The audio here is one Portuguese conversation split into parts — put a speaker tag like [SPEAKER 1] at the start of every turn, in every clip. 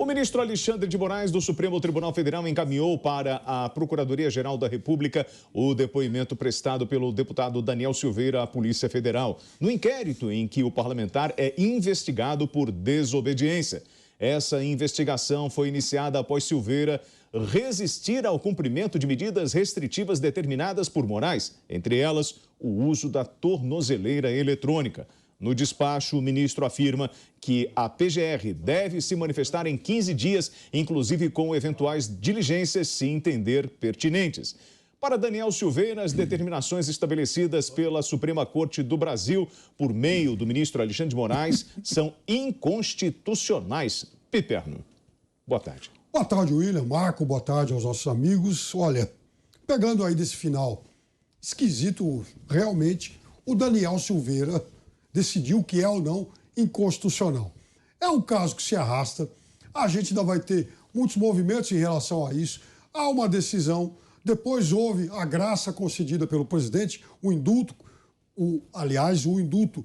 [SPEAKER 1] ministro Alexandre de Moraes, do Supremo Tribunal Federal, encaminhou para a Procuradoria-Geral da República o depoimento prestado pelo deputado Daniel Silveira à Polícia Federal, no inquérito em que o parlamentar é investigado por desobediência. Essa investigação foi iniciada após Silveira resistir ao cumprimento de medidas restritivas determinadas por Moraes, entre elas o uso da tornozeleira eletrônica. No despacho, o ministro afirma que a PGR deve se manifestar em 15 dias, inclusive com eventuais diligências, se entender pertinentes. Para Daniel Silveira, as determinações estabelecidas pela Suprema Corte do Brasil, por meio do ministro Alexandre de Moraes, são inconstitucionais. Piperno, boa tarde.
[SPEAKER 2] Boa tarde, William, Marco, boa tarde aos nossos amigos. Olha, pegando aí desse final esquisito, realmente, o Daniel Silveira decidiu que é ou não inconstitucional. É um caso que se arrasta, a gente ainda vai ter muitos movimentos em relação a isso. Há uma decisão, depois houve a graça concedida pelo presidente, o indulto, o indulto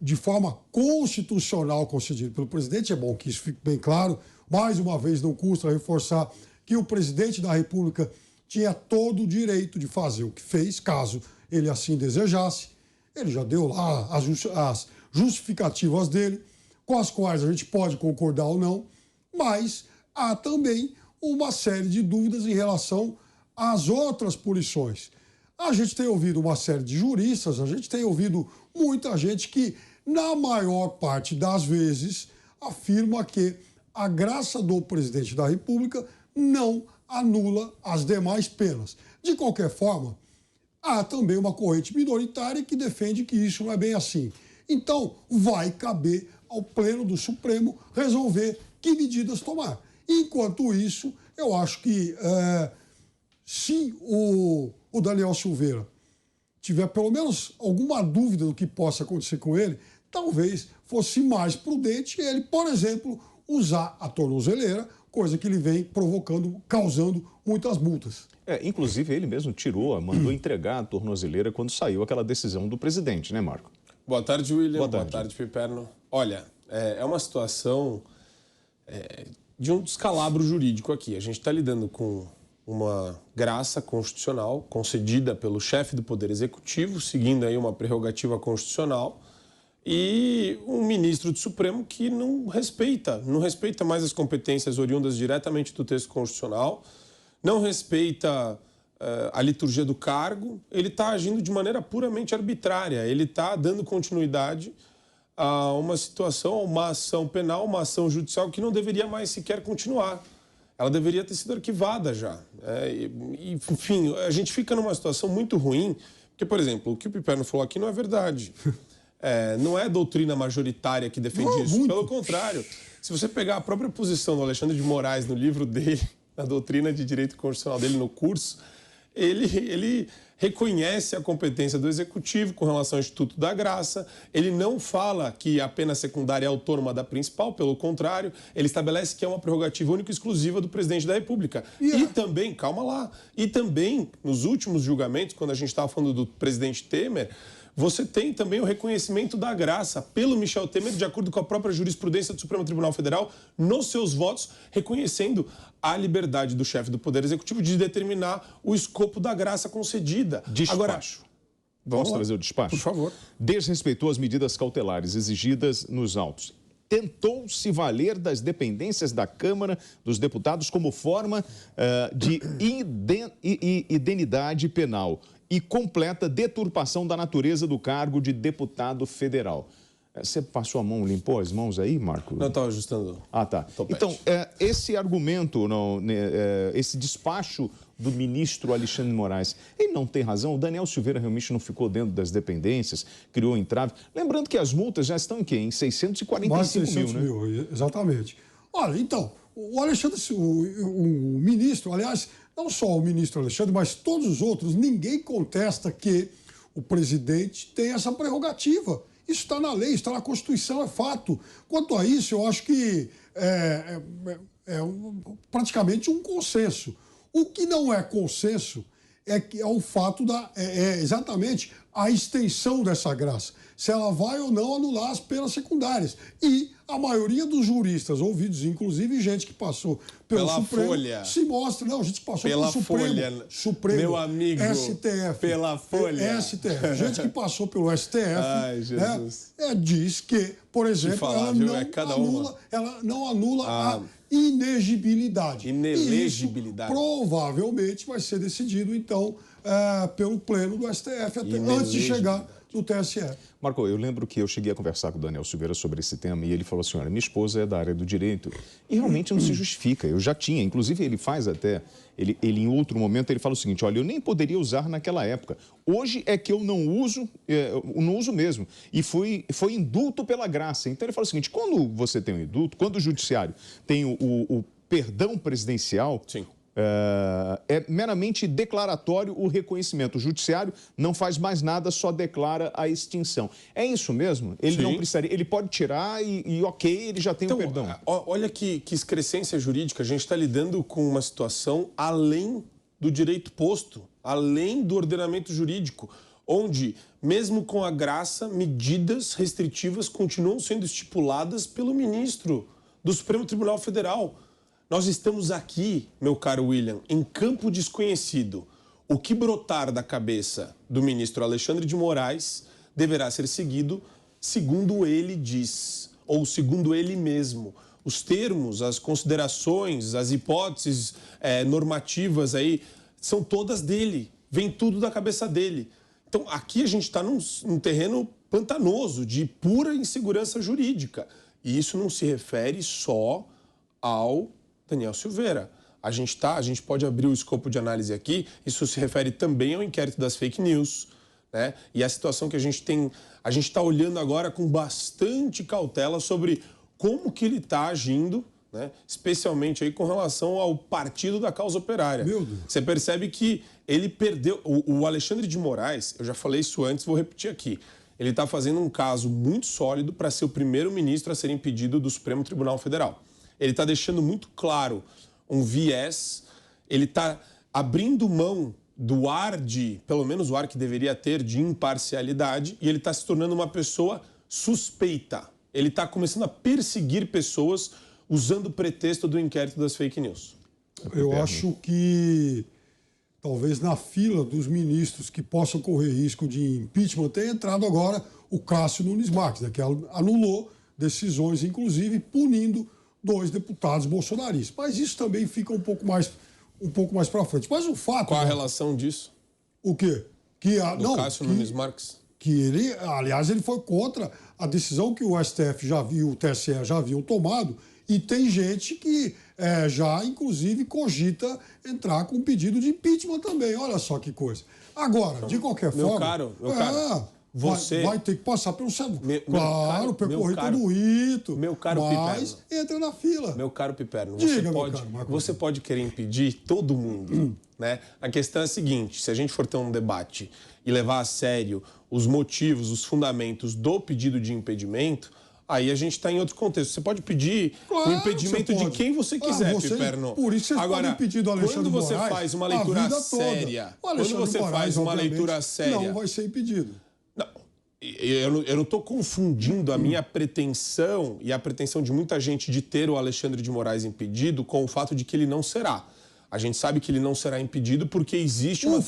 [SPEAKER 2] de forma constitucional concedido pelo presidente. É bom que isso fique bem claro. Mais uma vez, não custa reforçar que o presidente da República tinha todo o direito de fazer o que fez, caso ele assim desejasse. Ele já deu lá as justificativas dele, com as quais a gente pode concordar ou não, mas há também uma série de dúvidas em relação às outras punições. A gente tem ouvido uma série de juristas, a gente tem ouvido muita gente que, na maior parte das vezes, afirma que a graça do presidente da República não anula as demais penas. De qualquer forma, há também uma corrente minoritária que defende que isso não é bem assim. Então, vai caber ao Pleno do Supremo resolver que medidas tomar. Enquanto isso, eu acho que se o Daniel Silveira tiver pelo menos alguma dúvida do que possa acontecer com ele, talvez fosse mais prudente ele, por exemplo, usar a tornozeleira, coisa que ele vem provocando, causando muitas multas.
[SPEAKER 1] Inclusive, ele mesmo mandou entregar a tornozeleira quando saiu aquela decisão do presidente, né, Marco?
[SPEAKER 3] Boa tarde, William. Boa tarde, Piperno. Olha, é uma situação de um descalabro jurídico aqui. A gente está lidando com uma graça constitucional concedida pelo chefe do Poder Executivo, seguindo aí uma prerrogativa constitucional, e um ministro do Supremo que não respeita mais as competências oriundas diretamente do texto constitucional, não respeita a liturgia do cargo, ele está agindo de maneira puramente arbitrária, ele está dando continuidade a uma situação, a uma ação penal, uma ação judicial que não deveria mais sequer continuar. Ela deveria ter sido arquivada já. Enfim, a gente fica numa situação muito ruim, porque, por exemplo, o que o Piperno falou aqui não é verdade. Não é a doutrina majoritária que defende isso. Muito. Pelo contrário, se você pegar a própria posição do Alexandre de Moraes no livro dele, na doutrina de direito constitucional dele no curso, ele reconhece a competência do Executivo com relação ao Instituto da Graça, ele não fala que a pena secundária é autônoma da principal, pelo contrário, ele estabelece que é uma prerrogativa única e exclusiva do presidente da República. E também, calma lá, e também nos últimos julgamentos, quando a gente estava falando do presidente Temer, você tem também o reconhecimento da graça pelo Michel Temer, de acordo com a própria jurisprudência do Supremo Tribunal Federal, nos seus votos, reconhecendo a liberdade do chefe do Poder Executivo de determinar o escopo da graça concedida.
[SPEAKER 1] Despacho. Agora, vamos trazer o despacho?
[SPEAKER 3] Por favor.
[SPEAKER 1] Desrespeitou as medidas cautelares exigidas nos autos. Tentou se valer das dependências da Câmara dos Deputados como forma de indenidade penal e completa deturpação da natureza do cargo de deputado federal. Você passou a mão, limpou as mãos aí, Marco?
[SPEAKER 3] Não, estava ajustando.
[SPEAKER 1] Ah, tá. Então, esse argumento, esse despacho do ministro Alexandre de Moraes, ele não tem razão? O Daniel Silveira realmente não ficou dentro das dependências, criou entrave. Lembrando que as multas já estão em quê? Em 645
[SPEAKER 2] Mais 600
[SPEAKER 1] mil, né?
[SPEAKER 2] mil, exatamente. Olha, então, o Alexandre, o ministro, aliás, não só o ministro Alexandre, mas todos os outros, ninguém contesta que o presidente tem essa prerrogativa. Isso está na lei, está na Constituição, é fato. Quanto a isso, eu acho que praticamente um consenso. O que não é consenso é o fato exatamente a extensão dessa graça. Se ela vai ou não anular as penas secundárias. E a maioria dos juristas ouvidos, inclusive gente que passou pelo Supremo,
[SPEAKER 3] Folha.
[SPEAKER 2] se mostra... Não, a gente passou
[SPEAKER 3] pela
[SPEAKER 2] pelo
[SPEAKER 3] Supremo, meu amigo,
[SPEAKER 2] STF.
[SPEAKER 3] Pela Folha.
[SPEAKER 2] STF. Gente que passou pelo STF.
[SPEAKER 3] Ai, Jesus.
[SPEAKER 2] Diz que, por exemplo, ela não anula a inegibilidade.
[SPEAKER 3] Inelegibilidade.
[SPEAKER 2] E isso provavelmente vai ser decidido, então, pelo Pleno do STF, antes de chegar no TSE.
[SPEAKER 1] Marco, eu lembro que eu cheguei a conversar com o Daniel Silveira sobre esse tema e ele falou assim, olha, minha esposa é da área do direito e realmente não se justifica. Eu já tinha, inclusive ele faz até, ele em outro momento ele fala o seguinte, olha, eu nem poderia usar naquela época. Hoje é que eu não uso mesmo. E foi indulto pela graça. Então ele fala o seguinte, quando você tem um indulto, quando o judiciário tem o perdão presidencial...
[SPEAKER 3] Sim.
[SPEAKER 1] É meramente declaratório o reconhecimento. O judiciário não faz mais nada, só declara a extinção. É isso mesmo? Ele não precisaria, ele pode tirar e ok, ele já tem o perdão.
[SPEAKER 3] Olha que excrescência jurídica. A gente está lidando com uma situação além do direito posto, além do ordenamento jurídico, onde, mesmo com a graça, medidas restritivas continuam sendo estipuladas pelo ministro do Supremo Tribunal Federal. Nós estamos aqui, meu caro William, em campo desconhecido. O que brotar da cabeça do ministro Alexandre de Moraes deverá ser seguido segundo ele diz, ou segundo ele mesmo. Os termos, as considerações, as hipóteses normativas aí, são todas dele. Vem tudo da cabeça dele. Então, aqui a gente está num terreno pantanoso de pura insegurança jurídica. E isso não se refere só ao Daniel Silveira. A gente pode abrir o escopo de análise aqui, isso se refere também ao inquérito das fake news, né? E a situação que a gente está olhando agora com bastante cautela sobre como que ele está agindo, né? Especialmente aí com relação ao partido da causa operária.
[SPEAKER 2] Meu Deus.
[SPEAKER 3] Você percebe que ele perdeu... O Alexandre de Moraes, eu já falei isso antes, vou repetir aqui, ele está fazendo um caso muito sólido para ser o primeiro-ministro a ser impedido do Supremo Tribunal Federal. Ele está deixando muito claro um viés, ele está abrindo mão do ar pelo menos o ar que deveria ter, de imparcialidade, e ele está se tornando uma pessoa suspeita. Ele está começando a perseguir pessoas usando o pretexto do inquérito das fake news.
[SPEAKER 2] Eu acho que talvez na fila dos ministros que possam correr risco de impeachment tenha entrado agora o Cássio Nunes Marques, né, que anulou decisões, inclusive punindo 2 deputados bolsonaristas. Mas isso também fica um pouco mais para frente. Mas o fato...
[SPEAKER 3] Qual a relação disso?
[SPEAKER 2] O quê?
[SPEAKER 3] Cássio Nunes Marques?
[SPEAKER 2] Que ele, aliás, ele foi contra a decisão que o STF o TSE já haviam tomado, e tem gente que já, inclusive, cogita entrar com um pedido de impeachment também. Olha só que coisa. Agora, de qualquer forma...
[SPEAKER 3] Meu caro... Você
[SPEAKER 2] vai ter que passar pelo claro, percorrer todo o rito.
[SPEAKER 3] Meu caro
[SPEAKER 2] mas
[SPEAKER 3] Piperno,
[SPEAKER 2] entra na fila.
[SPEAKER 3] Meu caro Piperno,
[SPEAKER 2] você
[SPEAKER 3] pode querer impedir todo mundo, né? A questão é a seguinte, se a gente for ter um debate e levar a sério os motivos, os fundamentos do pedido de impedimento, aí a gente está em outro contexto. Você pode pedir o impedimento de quem você quiser, Piperno.
[SPEAKER 2] Por isso você pode pedir do Alexandre
[SPEAKER 3] Moraes. Quando você faz uma leitura séria,
[SPEAKER 2] não vai ser impedido.
[SPEAKER 3] Eu não estou confundindo a minha pretensão e a pretensão de muita gente de ter o Alexandre de Moraes impedido com o fato de que ele não será. A gente sabe que ele não será impedido porque existe uma...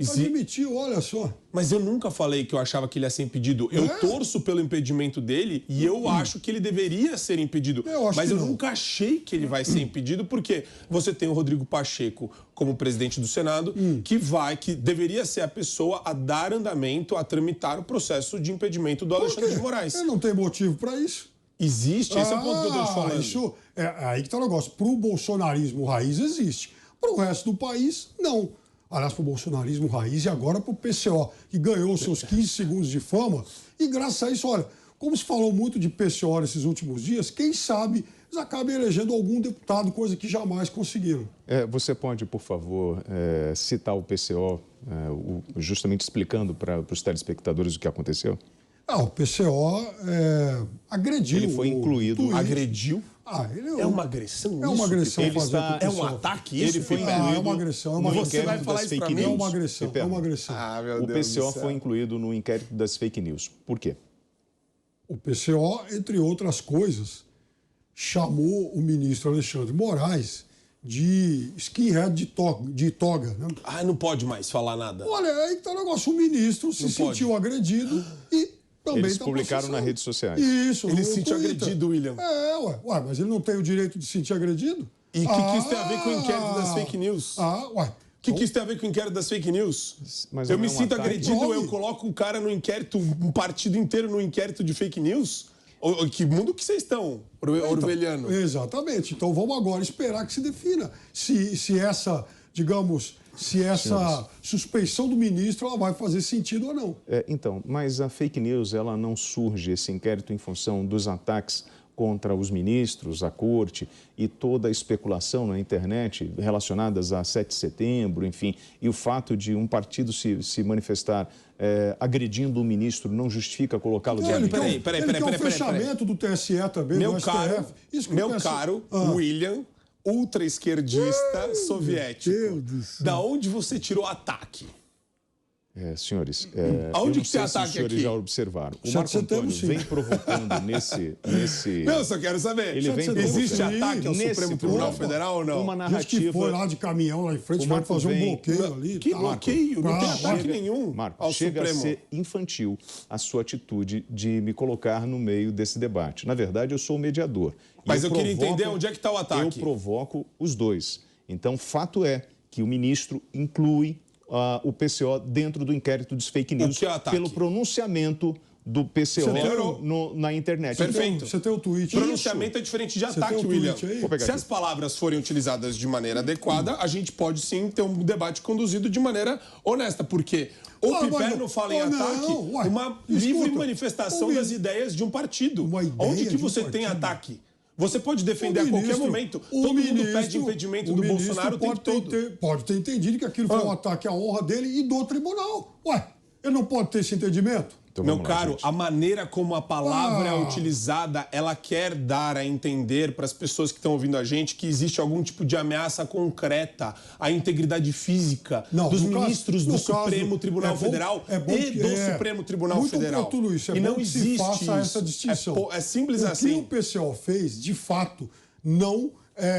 [SPEAKER 2] admitiu, olha só.
[SPEAKER 3] Mas eu nunca falei que eu achava que ele ia ser impedido. Eu torço pelo impedimento dele e eu acho que ele deveria ser impedido. Mas eu nunca achei que ele vai ser impedido porque você tem o Rodrigo Pacheco como presidente do Senado que deveria ser a pessoa a dar andamento, a tramitar o processo de impedimento do Alexandre de Moraes.
[SPEAKER 2] Ele não tem motivo para isso.
[SPEAKER 3] Existe, esse é o ponto que eu estou te falando.
[SPEAKER 2] Isso aí que está o negócio. Para o bolsonarismo raiz existe. Para o resto do país, não. Aliás, para o bolsonarismo raiz e agora para o PCO, que ganhou seus 15 segundos de fama. E graças a isso, olha, como se falou muito de PCO nesses últimos dias, quem sabe eles acabem elegendo algum deputado, coisa que jamais conseguiram.
[SPEAKER 1] Você pode, por favor, citar o PCO, justamente explicando para os telespectadores o que aconteceu?
[SPEAKER 2] O PCO agrediu.
[SPEAKER 1] Ele foi incluído.
[SPEAKER 3] Agrediu? É uma agressão
[SPEAKER 2] É uma agressão
[SPEAKER 1] Ele
[SPEAKER 2] fazer
[SPEAKER 1] está-
[SPEAKER 2] o que
[SPEAKER 3] É
[SPEAKER 2] o
[SPEAKER 3] um
[SPEAKER 2] pessoal-
[SPEAKER 3] ataque isso?
[SPEAKER 1] Ele foi
[SPEAKER 3] Piperno?
[SPEAKER 1] incluído
[SPEAKER 2] É uma agressão, é uma
[SPEAKER 1] no
[SPEAKER 2] agressão.
[SPEAKER 3] Você vai
[SPEAKER 1] inquérito
[SPEAKER 3] falar
[SPEAKER 1] das
[SPEAKER 3] isso pra
[SPEAKER 1] fake
[SPEAKER 3] mim?
[SPEAKER 2] É
[SPEAKER 1] news.
[SPEAKER 2] uma agressão, é uma agressão.
[SPEAKER 3] Ah, meu
[SPEAKER 1] O
[SPEAKER 3] Deus do
[SPEAKER 1] PCO
[SPEAKER 3] céu.
[SPEAKER 1] foi incluído no inquérito das fake news. Por quê?
[SPEAKER 2] O PCO, entre outras coisas, chamou o ministro Alexandre Moraes de skinhead de toga. Né?
[SPEAKER 3] Ah, não pode mais falar nada.
[SPEAKER 2] Olha, aí que tá o negócio. O ministro se
[SPEAKER 3] Não pode.
[SPEAKER 2] sentiu agredido e também
[SPEAKER 1] Eles
[SPEAKER 2] tá
[SPEAKER 1] publicaram
[SPEAKER 2] processando.
[SPEAKER 1] nas redes sociais.
[SPEAKER 2] Isso,
[SPEAKER 3] Ele
[SPEAKER 2] no
[SPEAKER 3] se sentiu
[SPEAKER 2] Twitter.
[SPEAKER 3] agredido, William.
[SPEAKER 2] Ué, mas ele não tem o direito de se sentir agredido?
[SPEAKER 3] E o que isso tem a ver com o inquérito das fake news?
[SPEAKER 2] Ué.
[SPEAKER 3] O que isso tem a ver com o inquérito das fake news?
[SPEAKER 1] Mas
[SPEAKER 3] Eu
[SPEAKER 1] não
[SPEAKER 3] me
[SPEAKER 1] é um
[SPEAKER 3] sinto
[SPEAKER 1] ataque?
[SPEAKER 3] agredido,
[SPEAKER 2] Prove.
[SPEAKER 3] eu coloco um cara no inquérito, um partido inteiro no inquérito de fake news? Que mundo que vocês estão, Orwelliano?
[SPEAKER 2] Exatamente. Então vamos agora esperar que se defina se essa, digamos, se essa suspeição do ministro ela vai fazer sentido ou não.
[SPEAKER 1] Então, mas a fake news, ela não surge, esse inquérito, em função dos ataques contra os ministros, a corte e toda a especulação na internet relacionadas a 7 de setembro, enfim, e o fato de um partido se manifestar agredindo o ministro não justifica colocá-lo
[SPEAKER 2] Ele
[SPEAKER 1] dentro.
[SPEAKER 2] quer o fechamento do TSE também,
[SPEAKER 3] Meu
[SPEAKER 2] do
[SPEAKER 3] caro,
[SPEAKER 2] STF. Isso que
[SPEAKER 3] meu
[SPEAKER 2] eu penso.
[SPEAKER 3] caro William, ultra-esquerdista soviético.
[SPEAKER 2] Deus do céu.
[SPEAKER 3] Da onde você tirou ataque?
[SPEAKER 1] Senhores,
[SPEAKER 3] Aonde
[SPEAKER 1] eu não
[SPEAKER 3] que
[SPEAKER 1] sei
[SPEAKER 3] tem
[SPEAKER 1] se
[SPEAKER 3] ataque
[SPEAKER 1] os senhores
[SPEAKER 3] aqui?
[SPEAKER 1] já observaram. O
[SPEAKER 2] 7
[SPEAKER 1] Marco
[SPEAKER 2] de setembro,
[SPEAKER 1] Antônio
[SPEAKER 2] sim.
[SPEAKER 1] vem provocando nesse
[SPEAKER 3] Não, eu só quero saber.
[SPEAKER 1] Ele vem
[SPEAKER 3] Existe
[SPEAKER 2] provocando.
[SPEAKER 3] ataque ao
[SPEAKER 1] Nesse
[SPEAKER 3] Supremo Tribunal
[SPEAKER 1] programa,
[SPEAKER 3] Federal ou não?
[SPEAKER 1] uma
[SPEAKER 2] Diz que
[SPEAKER 1] narrativa.
[SPEAKER 2] foi lá de caminhão lá em frente,
[SPEAKER 1] O
[SPEAKER 2] vai
[SPEAKER 1] Marco
[SPEAKER 2] fazer um
[SPEAKER 1] vem-
[SPEAKER 2] bloqueio ali.
[SPEAKER 3] Que
[SPEAKER 2] tá?
[SPEAKER 3] bloqueio? Não tem ataque
[SPEAKER 2] chega-
[SPEAKER 3] nenhum
[SPEAKER 1] Marco,
[SPEAKER 3] ao
[SPEAKER 1] chega
[SPEAKER 3] Supremo.
[SPEAKER 1] a ser infantil a sua atitude de me colocar no meio desse debate. Na verdade, eu sou o mediador. E
[SPEAKER 3] Mas eu queria entender onde é que está o ataque.
[SPEAKER 1] Eu provoco os dois. Então, fato é que o ministro inclui o PCO dentro do inquérito dos fake news
[SPEAKER 3] que é o ataque?
[SPEAKER 1] pelo pronunciamento do PCO
[SPEAKER 3] Melhorou.
[SPEAKER 1] na internet.
[SPEAKER 3] Perfeito.
[SPEAKER 2] Você tem o tweet.
[SPEAKER 3] Pronunciamento é diferente de
[SPEAKER 2] Você tem
[SPEAKER 3] ataque,
[SPEAKER 2] o
[SPEAKER 3] William.
[SPEAKER 2] tweet aí?
[SPEAKER 1] Vou pegar
[SPEAKER 3] Se
[SPEAKER 1] aqui.
[SPEAKER 3] as palavras forem utilizadas de maneira adequada, a gente pode sim ter um debate conduzido de maneira honesta, porque o
[SPEAKER 2] Ué,
[SPEAKER 3] Piperno
[SPEAKER 2] mas-
[SPEAKER 3] fala em
[SPEAKER 2] não,
[SPEAKER 3] ataque
[SPEAKER 2] ué,
[SPEAKER 3] uma
[SPEAKER 2] escuta,
[SPEAKER 3] livre manifestação
[SPEAKER 2] o
[SPEAKER 3] das
[SPEAKER 2] mi-
[SPEAKER 3] ideias de um partido.
[SPEAKER 2] Uma ideia
[SPEAKER 3] Onde que
[SPEAKER 2] de um
[SPEAKER 3] você tem
[SPEAKER 2] partido.
[SPEAKER 3] ataque? Você pode defender a qualquer momento. Todo mundo pede impedimento do Bolsonaro o tempo todo.
[SPEAKER 2] Pode ter entendido que aquilo foi um ataque à honra dele e do tribunal. Ué, ele não pode ter esse entendimento?
[SPEAKER 1] Então,
[SPEAKER 3] Meu
[SPEAKER 1] vamos lá,
[SPEAKER 3] caro,
[SPEAKER 1] gente.
[SPEAKER 3] a maneira como a palavra é
[SPEAKER 2] Ah.
[SPEAKER 3] utilizada, ela quer dar a entender para as pessoas que estão ouvindo a gente que existe algum tipo de ameaça concreta à integridade física
[SPEAKER 2] Não,
[SPEAKER 3] dos
[SPEAKER 2] no caso-
[SPEAKER 3] ministros do
[SPEAKER 2] no caso,
[SPEAKER 3] Supremo Tribunal
[SPEAKER 2] é bom-
[SPEAKER 3] Federal
[SPEAKER 2] é bom
[SPEAKER 3] e
[SPEAKER 2] que-
[SPEAKER 3] do
[SPEAKER 2] é
[SPEAKER 3] Supremo Tribunal
[SPEAKER 2] muito
[SPEAKER 3] Federal.
[SPEAKER 2] oportuno isso, é
[SPEAKER 3] e
[SPEAKER 2] bom
[SPEAKER 3] não
[SPEAKER 2] que se
[SPEAKER 3] existe
[SPEAKER 2] faça
[SPEAKER 3] isso.
[SPEAKER 2] essa distinção.
[SPEAKER 3] É simples
[SPEAKER 2] O
[SPEAKER 3] assim.
[SPEAKER 2] que o PCO fez, de fato, não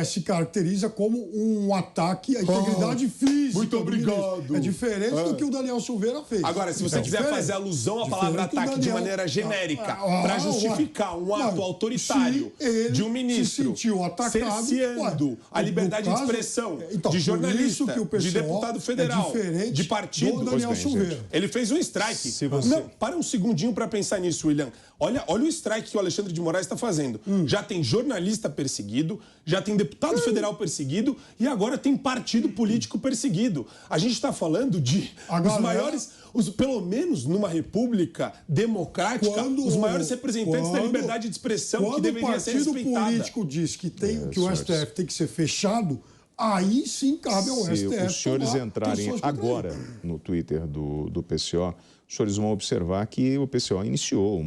[SPEAKER 2] se caracteriza como um ataque à integridade física.
[SPEAKER 3] muito
[SPEAKER 2] do ministro.
[SPEAKER 3] obrigado.
[SPEAKER 2] É diferente do que o Daniel Silveira fez.
[SPEAKER 3] Agora, se você
[SPEAKER 2] É
[SPEAKER 3] quiser
[SPEAKER 2] diferente.
[SPEAKER 3] fazer alusão à palavra
[SPEAKER 2] Diferente do
[SPEAKER 3] ataque de
[SPEAKER 2] Daniel.
[SPEAKER 3] maneira genérica
[SPEAKER 2] Ah,
[SPEAKER 3] para
[SPEAKER 2] ué.
[SPEAKER 3] justificar um ato
[SPEAKER 2] Ué,
[SPEAKER 3] autoritário
[SPEAKER 2] se ele
[SPEAKER 3] de um
[SPEAKER 2] se
[SPEAKER 3] ministro
[SPEAKER 2] sentiu atacado,
[SPEAKER 3] cerceando
[SPEAKER 2] ué,
[SPEAKER 3] a
[SPEAKER 2] no
[SPEAKER 3] liberdade
[SPEAKER 2] caso-
[SPEAKER 3] de expressão
[SPEAKER 2] então,
[SPEAKER 3] de
[SPEAKER 2] por
[SPEAKER 3] jornalista,
[SPEAKER 2] isso que o
[SPEAKER 3] de
[SPEAKER 2] PCO
[SPEAKER 3] deputado federal,
[SPEAKER 2] é diferente
[SPEAKER 3] de partido.
[SPEAKER 2] do Daniel
[SPEAKER 1] Pois bem,
[SPEAKER 2] Silveira.
[SPEAKER 1] gente.
[SPEAKER 3] Ele fez um strike.
[SPEAKER 1] Se você-
[SPEAKER 3] Não, para um segundinho para pensar nisso, William. Olha o strike que o Alexandre de Moraes está fazendo. Já tem jornalista perseguido, já tem deputado federal perseguido e agora tem partido político perseguido. A gente está falando de
[SPEAKER 2] A
[SPEAKER 3] os
[SPEAKER 2] galera-
[SPEAKER 3] maiores, pelo menos numa república democrática, os maiores representantes da liberdade de expressão que
[SPEAKER 2] Quando
[SPEAKER 3] deveria
[SPEAKER 2] o
[SPEAKER 3] ser
[SPEAKER 2] partido
[SPEAKER 3] respeitada.
[SPEAKER 2] político diz que, que o
[SPEAKER 1] senhores.
[SPEAKER 2] STF tem que ser fechado, aí sim cabe ao
[SPEAKER 1] Se
[SPEAKER 2] STF
[SPEAKER 1] os senhores
[SPEAKER 2] tomar
[SPEAKER 1] entrarem
[SPEAKER 2] posições contra
[SPEAKER 1] agora
[SPEAKER 2] ele.
[SPEAKER 1] no Twitter do PCO, os senhores vão observar que o PCO iniciou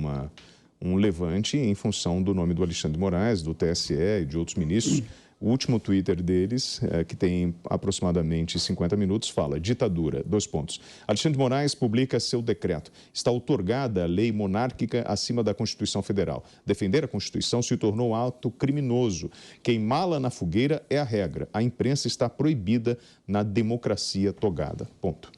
[SPEAKER 1] um levante em função do nome do Alexandre de Moraes, do TSE e de outros ministros. O último Twitter deles, que tem aproximadamente 50 minutos, fala: ditadura, 2 pontos. Alexandre de Moraes publica seu decreto. Está outorgada a lei monárquica acima da Constituição Federal. Defender a Constituição se tornou um ato criminoso. Queimá-la na fogueira é a regra. A imprensa está proibida na democracia togada. Ponto.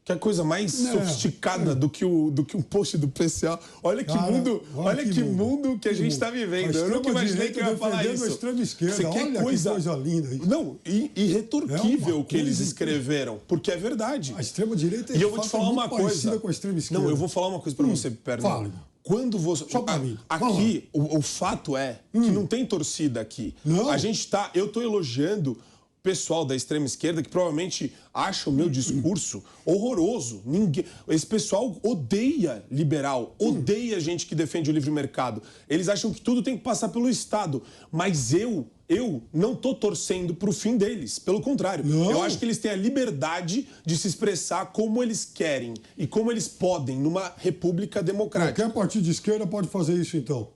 [SPEAKER 3] Que é a coisa mais sofisticada do que um post do PCO. Olha que
[SPEAKER 2] Cara,
[SPEAKER 3] mundo, olha que mundo que a gente está vivendo. Eu nunca imaginei que eu ia falar
[SPEAKER 2] defendendo
[SPEAKER 3] isso.
[SPEAKER 2] a extrema esquerda.
[SPEAKER 3] Você quer
[SPEAKER 2] Olha que coisa linda isso.
[SPEAKER 3] Não, irretorquível
[SPEAKER 2] É uma
[SPEAKER 3] o que eles
[SPEAKER 2] coisa-
[SPEAKER 3] escreveram, porque é verdade.
[SPEAKER 2] A extrema-direita
[SPEAKER 3] E eu vou
[SPEAKER 2] de
[SPEAKER 3] te
[SPEAKER 2] fato,
[SPEAKER 3] falar
[SPEAKER 2] é
[SPEAKER 3] uma
[SPEAKER 2] muito
[SPEAKER 3] coisa.
[SPEAKER 2] parecida com a extrema-esquerda.
[SPEAKER 3] Não, eu vou falar uma coisa para você, Perna.
[SPEAKER 2] fale.
[SPEAKER 3] Quando você.
[SPEAKER 2] Só pra mim. Vamos
[SPEAKER 3] Aqui, o fato é que não tem torcida aqui.
[SPEAKER 2] Não.
[SPEAKER 3] A gente tá. Eu tô elogiando o pessoal da extrema esquerda que provavelmente acha o meu discurso horroroso. Esse pessoal odeia liberal, odeia gente que defende o livre mercado. Eles acham que tudo tem que passar pelo Estado. Mas eu não tô torcendo pro fim deles. Pelo contrário,
[SPEAKER 2] Não.
[SPEAKER 3] eu acho que eles têm a liberdade de se expressar como eles querem e como eles podem numa república democrática.
[SPEAKER 2] Qualquer partido de esquerda pode fazer isso, então.